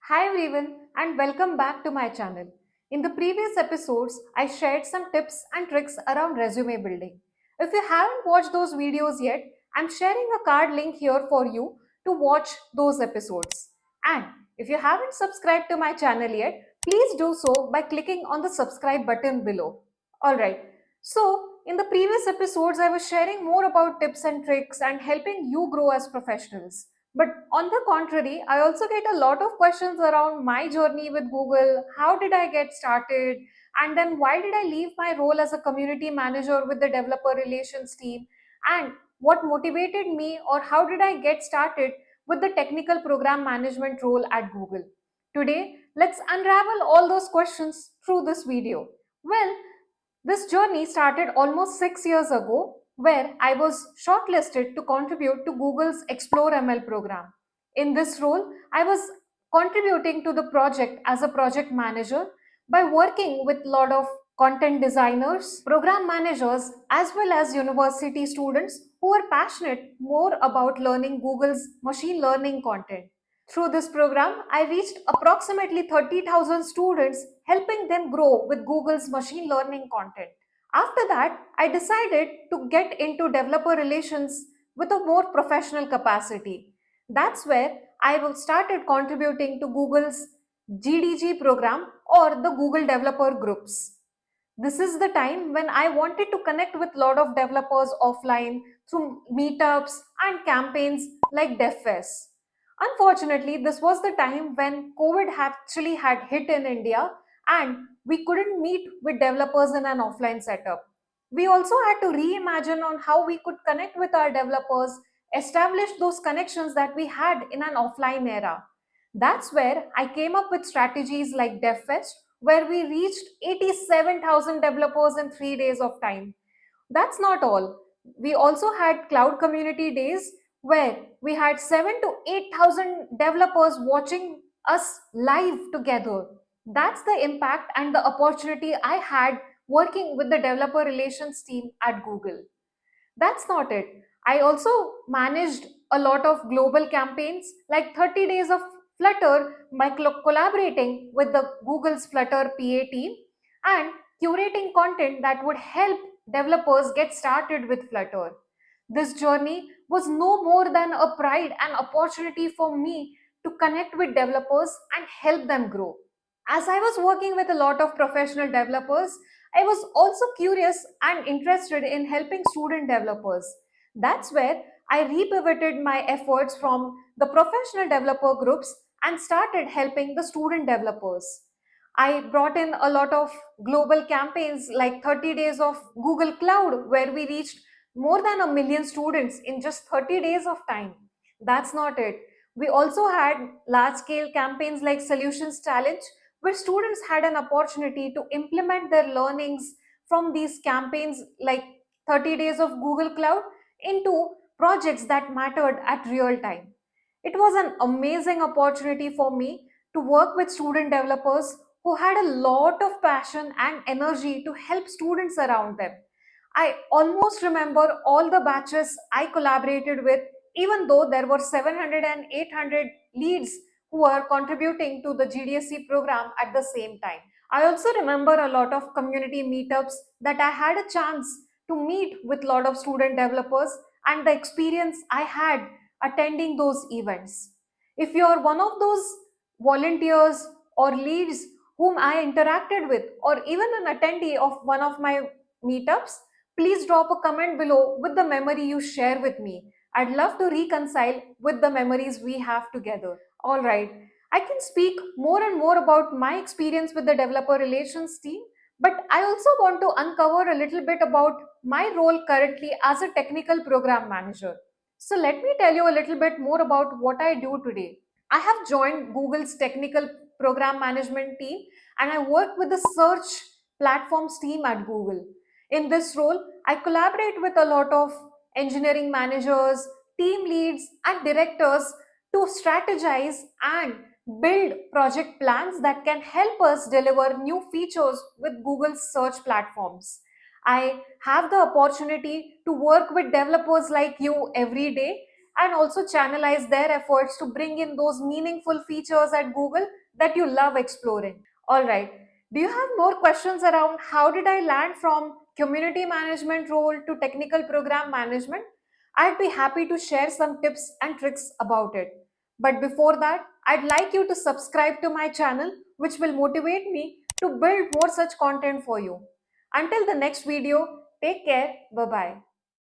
Hi everyone and welcome back to my channel. In the previous episodes, I shared some tips and tricks around resume building. If you haven't watched those videos yet, I'm sharing a card link here for you to watch those episodes. And if you haven't subscribed to my channel yet, please do so by clicking on the subscribe button below. Alright, so in the previous episodes, I was sharing more about tips and tricks and helping you grow as professionals. But on the contrary, I also get a lot of questions around my journey with Google. How did I get started? And then why did I leave my role as a community manager with the developer relations team? And what motivated me, or how did I get started with the technical program management role at Google? Today, let's unravel all those questions through this video. Well, this journey started almost 6 years ago, where I was shortlisted to contribute to Google's Explore ML program. In this role, I was contributing to the project as a project manager by working with a lot of content designers, program managers, as well as university students who were passionate more about learning Google's machine learning content. Through this program, I reached approximately 30,000 students, helping them grow with Google's machine learning content. After that, I decided to get into developer relations with a more professional capacity. That's where I started contributing to Google's GDG program or the Google Developer Groups. This is the time when I wanted to connect with a lot of developers offline through meetups and campaigns like DevFest. Unfortunately, this was the time when COVID actually had hit in India and we couldn't meet with developers in an offline setup. We also had to reimagine on how we could connect with our developers, establish those connections that we had in an offline era. That's where I came up with strategies like DevFest, where we reached 87,000 developers in 3 days of time. That's not all. We also had cloud community days where we had 7 to 8,000 developers watching us live together. That's the impact and the opportunity I had working with the developer relations team at Google. That's not it. I also managed a lot of global campaigns like 30 days of Flutter by collaborating with the Google's Flutter PA team and curating content that would help developers get started with Flutter. This journey was no more than a pride and opportunity for me to connect with developers and help them grow. As I was working with a lot of professional developers, I was also curious and interested in helping student developers. That's where I repivoted my efforts from the professional developer groups and started helping the student developers. I brought in a lot of global campaigns like 30 days of Google Cloud, where we reached more than a million students in just 30 days of time. That's not it. We also had large scale campaigns like Solutions Challenge, where students had an opportunity to implement their learnings from these campaigns like 30 days of Google Cloud into projects that mattered at real time. It was an amazing opportunity for me to work with student developers who had a lot of passion and energy to help students around them. I almost remember all the batches I collaborated with, even though there were 700 and 800 leads who were contributing to the GDSC program at the same time. I also remember a lot of community meetups that I had a chance to meet with a lot of student developers and the experience I had attending those events. If you're one of those volunteers or leads whom I interacted with, or even an attendee of one of my meetups, please drop a comment below with the memory you share with me. I'd love to reconcile with the memories we have together. All right. I can speak more and more about my experience with the developer relations team, but I also want to uncover a little bit about my role currently as a technical program manager. So, let me tell you a little bit more about what I do today. I have joined Google's technical program management team and I work with the search platforms team at Google. In this role, I collaborate with a lot of engineering managers, team leads, and directors to strategize and build project plans that can help us deliver new features with Google's search platforms. I have the opportunity to work with developers like you every day, and also channelize their efforts to bring in those meaningful features at Google that you love exploring. All right. Do you have more questions around how did I land from community management role to technical program management? I'd be happy to share some tips and tricks about it. But before that, I'd like you to subscribe to my channel, which will motivate me to build more such content for you. Until the next video, take care. Bye bye.